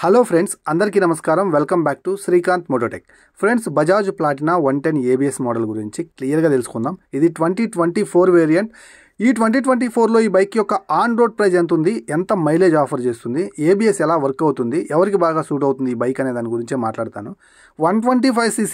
Hello friends, అందరికీ నమస్కారం. Welcome back to Srikanth Mototech. Friends, Bajaj Platina 110 ABS model గురించి క్లియర్గా తెలుసుకుందాం. ఇది 2024 వేరియంట్. ఈ 2024లో ఈ బైక్ యొక్క ఆన్ రోడ్ ప్రైస్ ఎంత ఉంది, ఎంత మైలేజ్ ఆఫర్ చేస్తుంది, ఏబిఎస్ ఎలా వర్క్ అవుతుంది, ఎవరికి బాగా సూట్ అవుతుంది ఈ బైక్ అనే దాని గురించే మాట్లాడతాను. 125cc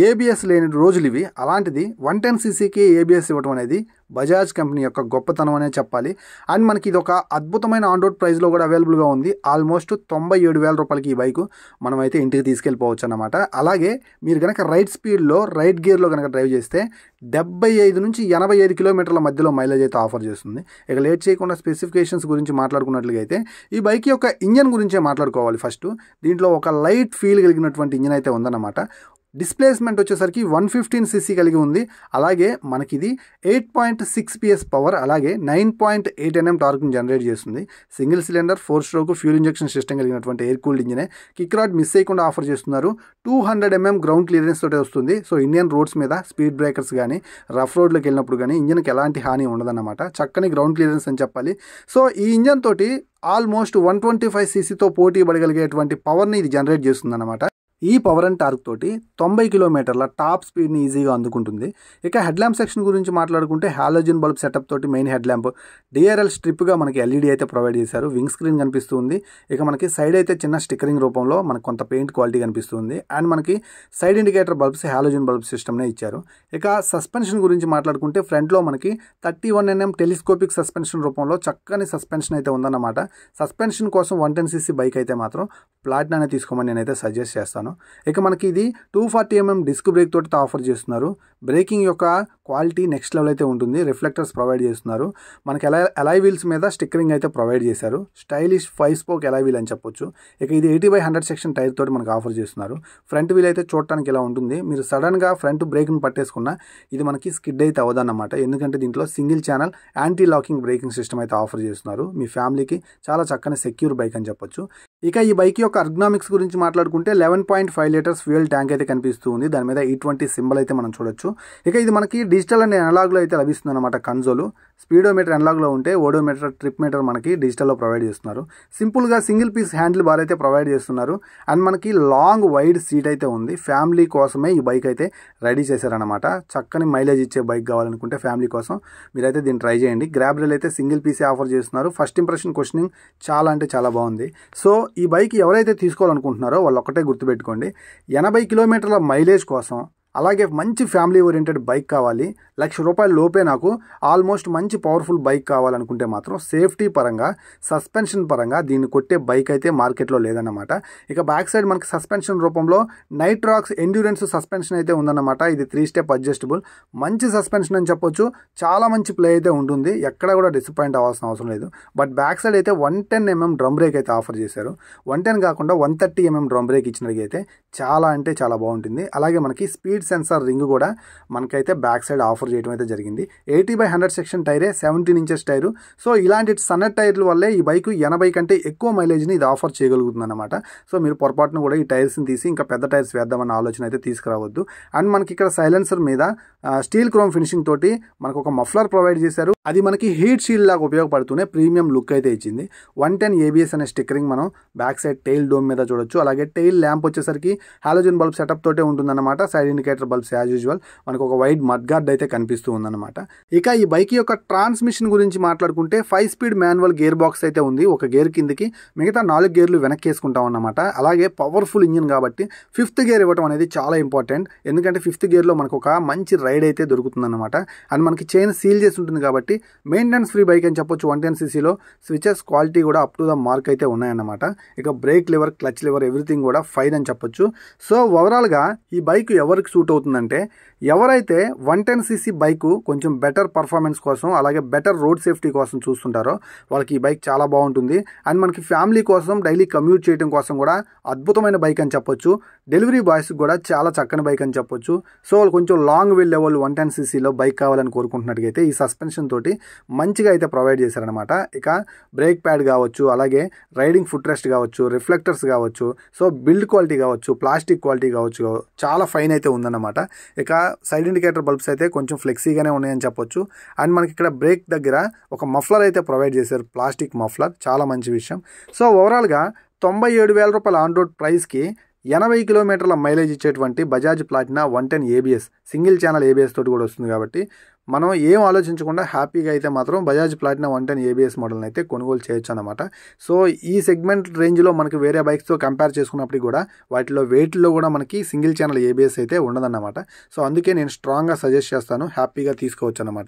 ఏబిఎస్ లేని రోజులు ఇవి. అలాంటిది 110cc ఏబిఎస్ ఇవ్వడం అనేది బజాజ్ కంపెనీ యొక్క గొప్పతనం అనే చెప్పాలి. అండ్ మనకి ఇది ఒక అద్భుతమైన ఆన్ రోడ్ ప్రైస్లో కూడా అవైలబుల్గా ఉంది. ఆల్మోస్ట్ 97,000 రూపాయలకి ఈ బైక్ మనమైతే ఇంటికి తీసుకెళ్ళిపోవచ్చు అన్నమాట. అలాగే మీరు కనుక రైట్ స్పీడ్లో రైట్ గేర్లో కనుక డ్రైవ్ చేస్తే 75 నుంచి 85 కిలోమీటర్ల మధ్యలో మైలేజ్ అయితే ఆఫర్ చేస్తుంది. ఇక లేట్ చేయకుండా స్పెసిఫికేషన్స్ గురించి మాట్లాడుకున్నట్లుగా అయితే ఈ బైక్ యొక్క ఇంజన్ గురించే మాట్లాడుకోవాలి. ఫస్ట్ దీంట్లో ఒక లైట్ ఫీల్ కలిగినటువంటి ఇంజన్ అయితే ఉందన్నమాట. డిస్ప్లేస్మెంట్ వచ్చేసరికి 115cc కలిగి ఉంది. అలాగే మనకి ఇది 8.6 PS పవర్, అలాగే 9.8 Nm టార్క్ని జనరేట్ చేస్తుంది. Single cylinder 4 stroke fuel injection system కలిగినటువంటి ఎయిర్ కూల్డ్ ఇంజనే. కిక్ రాడ్ మిస్ చేయకుండా ఆఫర్ చేస్తున్నారు. 200 mm గ్రౌండ్ క్లియరెన్స్ తోటే వస్తుంది. సో ఇండియన్ రోడ్స్ మీద స్పీడ్ బ్రేకర్స్ కానీ రఫ్ రోడ్లోకి వెళ్ళినప్పుడు కానీ ఇంజన్కి ఎలాంటి హాని ఉండదన్నమాట. చక్కని గ్రౌండ్ క్లియరెన్స్ అని చెప్పాలి. సో ఈ ఇంజన్ తోటి ఆల్మోస్ట్ 125cc పోటీ పడగలిగేటువంటి పవర్ని ఇది జనరేట్ చేస్తుంది అన్నమాట. ఈ పవర్ అండ్ టార్క్ తోటి 90 కిలోమీటర్ల టాప్ స్పీడ్ని ఈజీగా అందుకుంటుంది. ఇక హెడ్ ల్యాంప్ సెక్షన్ గురించి మాట్లాడుకుంటే హాలోజన్ బల్బ్ సెటప్ తోటి మెయిన్ హెడ్ ల్యాంప్ డిఆర్ఎల్ స్ట్రిప్గా మనకి ఎల్ఈడి అయితే ప్రొవైడ్ చేశారు. వింగ్ స్క్రీన్ కనిపిస్తుంది. ఇక మనకి సైడ్ అయితే చిన్న స్టిక్కరింగ్ రూపంలో మనకు కొంత పెయింట్ క్వాలిటీ కనిపిస్తుంది. అండ్ మనకి side indicator bulbs halogen bulb సిస్టమ్నే ఇచ్చారు. ఇక సస్పెన్షన్ గురించి మాట్లాడుకుంటే ఫ్రంట్లో మనకి 31 mm టెలిస్కోపిక్ సస్పెన్షన్ రూపంలో చక్కని సస్పెన్షన్ అయితే ఉందన్నమాట. సస్పెన్షన్ కోసం 110cc బైక్ అయితే మాత్రం ప్లాటినానే తీసుకోమని నేనైతే సజెస్ట్ చేస్తాను. ఇక మనకి ఇది 240 mm డిస్క్ బ్రేక్ తోటి ఆఫర్ చేస్తున్నారు. బ్రేకింగ్ యొక్క క్వాలిటీ నెక్స్ట్ లెవెల్ అయితే ఉంటుంది. రిఫ్లెక్టర్స్ ప్రొవైడ్ చేస్తున్నారు. మనకి అలాయ్ వీల్స్ మీద స్టిక్కరింగ్ అయితే ప్రొవైడ్ చేశారు. స్టైలిష్ 5 స్పోక్ అలాయ్ వీల్ అని చెప్పొచ్చు. ఇక ఇది 80/100 సెక్షన్ టైర్ తోటి మనకు ఆఫర్ చేస్తున్నారు. ఫ్రంట్ వీల్ అయితే చూడటానికి ఇలా ఉంటుంది. మీరు సడన్గా ఫ్రంట్ బ్రేక్ని పట్టేసుకున్నా ఇది మనకి స్కిడ్ అయితే అవ్వదన్నమాట. ఎందుకంటే దీంట్లో single channel anti locking braking system అయితే ఆఫర్ చేస్తున్నారు. మీ ఫ్యామిలీకి చాలా చక్కని సెక్యూర్ బైక్ అని చెప్పొచ్చు. ఇక ఈ బైక్ యొక్క అర్గనామిక్స్ గురించి మాట్లాడుకుంటే 11.5 లీటర్స్ ఫ్యూయల్ ట్యాంక్ అయితే కనిపిస్తూ ఉంది. దాని మీద E20 సింబల్ అయితే మనం చూడొచ్చు. ఇక ఇది మనకి డిజిటల్ అండ్ అనలాగ్లో అయితే లభిస్తుంది అనమాట. కన్సోల్ స్పీడోమీటర్ అనలాగ్లో ఉంటే ఓడోమీటర్ ట్రిప్ మీటర్ మనకి డిజిటల్లో ప్రొవైడ్ చేస్తున్నారు. సింపుల్గా సింగిల్ పీస్ హ్యాండిల్ బార్ అయితే ప్రొవైడ్ చేస్తున్నారు. అండ్ మనకి లాంగ్ వైడ్ సీట్ అయితే ఉంది. ఫ్యామిలీ కోసమే ఈ బైక్ అయితే రెడీ చేశారనమాట. చక్కని మైలేజ్ ఇచ్చే బైక్ కావాలనుకుంటే ఫ్యామిలీ కోసం మీరైతే దీన్ని ట్రై చేయండి. గ్రాబ్ రైల్ అయితే సింగిల్ పీసే ఆఫర్ చేస్తున్నారు. ఫస్ట్ ఇంప్రెషన్ క్వశ్చనింగ్ చాలా అంటే చాలా బాగుంది. సో ఈ బైక్ ఎవరైతే తీసుకోవాలనుకుంటున్నారో వాళ్ళు ఒక్కటే గుర్తుపెట్టుకోండి, 80 కిలోమీటర్ల మైలేజ్ కోసం అలాగే మంచి ఫ్యామిలీ ఓరియంటెడ్ బైక్ కావాలి, ₹1,00,000 లోపే నాకు ఆల్మోస్ట్ మంచి పవర్ఫుల్ బైక్ కావాలనుకుంటే మాత్రం సేఫ్టీ పరంగా సస్పెన్షన్ పరంగా దీన్ని కొట్టే బైక్ అయితే మార్కెట్లో లేదన్నమాట. ఇక బ్యాక్ సైడ్ మనకి సస్పెన్షన్ రూపంలో నైట్రాక్స్ ఎండ్యూరెన్స్ సస్పెన్షన్ అయితే ఉందన్నమాట. ఇది 3 స్టెప్ అడ్జస్టబుల్, మంచి సస్పెన్షన్ అని చెప్పొచ్చు. చాలా మంచి ప్లే అయితే ఉంటుంది. ఎక్కడ కూడా డిసప్పాయింట్ అవ్వాల్సిన అవసరం లేదు. బట్ బ్యాక్ సైడ్ అయితే 110 mm డ్రమ్ బ్రేక్ అయితే ఆఫర్ చేశారు. 110 కాకుండా 130 mm డ్రమ్ బ్రేక్ ఇచ్చినట్లయితే చాలా అంటే చాలా బాగుంటుంది. అలాగే మనకి స్పీడ్ సెన్సార్ రింగ్ కూడా మనకైతే బ్యాక్ సైడ్ ఆఫర్ చేయడం అయితే జరిగింది. 80/100 సెక్షన్ టైరే, 17 ఇంచెస్ టైరు. సో ఇలాంటి సన్నటి టైర్ల వల్లే ఈ బైక్ 80 కంటే ఎక్కువ మైలేజ్ని ఇది ఆఫర్ చేయగలుగుతుంది అనమాట. సో మీరు పొరపాటును కూడా ఈ టైర్స్ని తీసి ఇంకా పెద్ద టైర్స్ వేద్దామన్న ఆలోచన అయితే తీసుకురావద్దు. అండ్ మనకి ఇక్కడ సైలెన్సర్ మీద స్టీల్ క్రోమ్ ఫినిషింగ్ తోటి మనకు ఒక మఫ్లర్ ప్రొవైడ్ చేశారు. అది మనకి హీట్ షీల్డ్ లాగా ఉపయోగపడుతూనే ప్రీమియం లుక్ అయితే ఇచ్చింది. 110 ABS అనే స్టిక్కరింగ్ మనం బ్యాక్ సైడ్ టెయిల్ డోమ్ మీద చూడొచ్చు. అలాగే టెయిల్ ల్యాంప్ వచ్చేసరికి హాలోజన్ బల్బ్ సెటప్ తోటే ఉంటుందన్నమాట. Side indicator bulbs as usual. మనకు ఒక వైడ్ మడ్ గార్డ్ అయితే కనిపిస్తూ ఉందన్నమాట. ఇక ఈ బైక్ యొక్క ట్రాన్స్మిషన్ గురించి మాట్లాడుకుంటే 5 స్పీడ్ మాన్యువల్ గేర్ బాక్స్ అయితే ఉంది. ఒక గేర్ కిందికి మిగతా 4 గేర్లు వెనక్కి వేసుకుంటాం అన్నమాట. అలాగే పవర్ఫుల్ ఇంజిన్ కాబట్టి 5th గేర్ ఇవ్వడం అనేది చాలా ఇంపార్టెంట్. ఎందుకంటే 5th గేర్లో మనకు ఒక మంచి రైడ్ అయితే దొరుకుతుందన్నమాట. అండ్ మనకి చైన్ సీల్ చేసి ఉంటుంది కాబట్టి మెయింటెనెన్స్ ఫ్రీ బైక్ అని చెప్పొచ్చు. 110cc స్విచెస్ క్వాలిటీ కూడా అప్ టు ద మార్క్ అయితే ఉన్నాయన్నమాట. ఇక break liver, clutch liver everything కూడా ఫైన్ అని చెప్పొచ్చు. సో ఓవరాల్గా ఈ బైక్ ఎవరికి సూట్ అవుతుందంటే ఎవరైతే 110cc బైక్ కొంచెం బెటర్ పర్ఫార్మెన్స్ కోసం అలాగే బెటర్ రోడ్ సేఫ్టీ కోసం చూస్తుంటారో వాళ్ళకి ఈ బైక్ చాలా బాగుంటుంది. అండ్ మనకి ఫ్యామిలీ కోసం డైలీ కమ్యూట్ చేయడం కోసం కూడా అద్భుతమైన బైక్ అని చెప్పొచ్చు. డెలివరీ బాయ్స్కి కూడా చాలా చక్కని బైక్ అని చెప్పొచ్చు. సో వాళ్ళు కొంచెం లాంగ్ వెళ్ళే వాళ్ళు 110cc బైక్ కావాలని కోరుకుంటున్నట్టుగైతే ఈ సస్పెన్షన్ తోటి మంచిగా అయితే ప్రొవైడ్ చేశారనమాట. ఇక బ్రేక్ ప్యాడ్ కావచ్చు, అలాగే రైడింగ్ ఫుట్ రెస్ట్ కావచ్చు, రిఫ్లెక్టర్స్ కావచ్చు, సో బిల్డ్ క్వాలిటీ కావచ్చు, ప్లాస్టిక్ క్వాలిటీ కావచ్చు, చాలా ఫైన్ అయితే ఉందన్నమాట. ఇక సైడ్ ఇండికేటర్ బల్బ్స్ అయితే కొంచెం ఫ్లెక్సీగానే ఉన్నాయని చెప్పొచ్చు. అండ్ మనకి ఇక్కడ బ్రేక్ దగ్గర ఒక మఫ్లర్ అయితే ప్రొవైడ్ చేశారు, ప్లాస్టిక్ మఫ్లర్, చాలా మంచి విషయం. సో ఓవరాల్గా 97,000 రూపాయల ఆన్ రోడ్ ప్రైస్కి 80 కిలోమీటర్ల మైలేజ్ ఇచ్చేటువంటి Bajaj Platina 110 ABS single channel ABS తోటి కూడా వస్తుంది కాబట్టి మనం ఏం ఆలోచించకుండా హ్యాపీగా అయితే మాత్రం బజాజ్ ప్లాటినా 110 ఏబిఎస్ మోడల్ని అయితే కొనుగోలు చేయొచ్చు అనమాట. సో ఈ సెగ్మెంట్ రేంజ్లో మనకి వేరే బైక్స్తో కంపేర్ చేసుకున్నప్పుడు కూడా వాటిలో వెయిట్లో కూడా మనకి సింగిల్ ఛానల్ ఏబిఎస్ అయితే ఉండదన్నమాట. సో అందుకే నేను స్ట్రాంగ్గా సజెస్ట్ చేస్తాను, హ్యాపీగా తీసుకోవచ్చు అనమాట.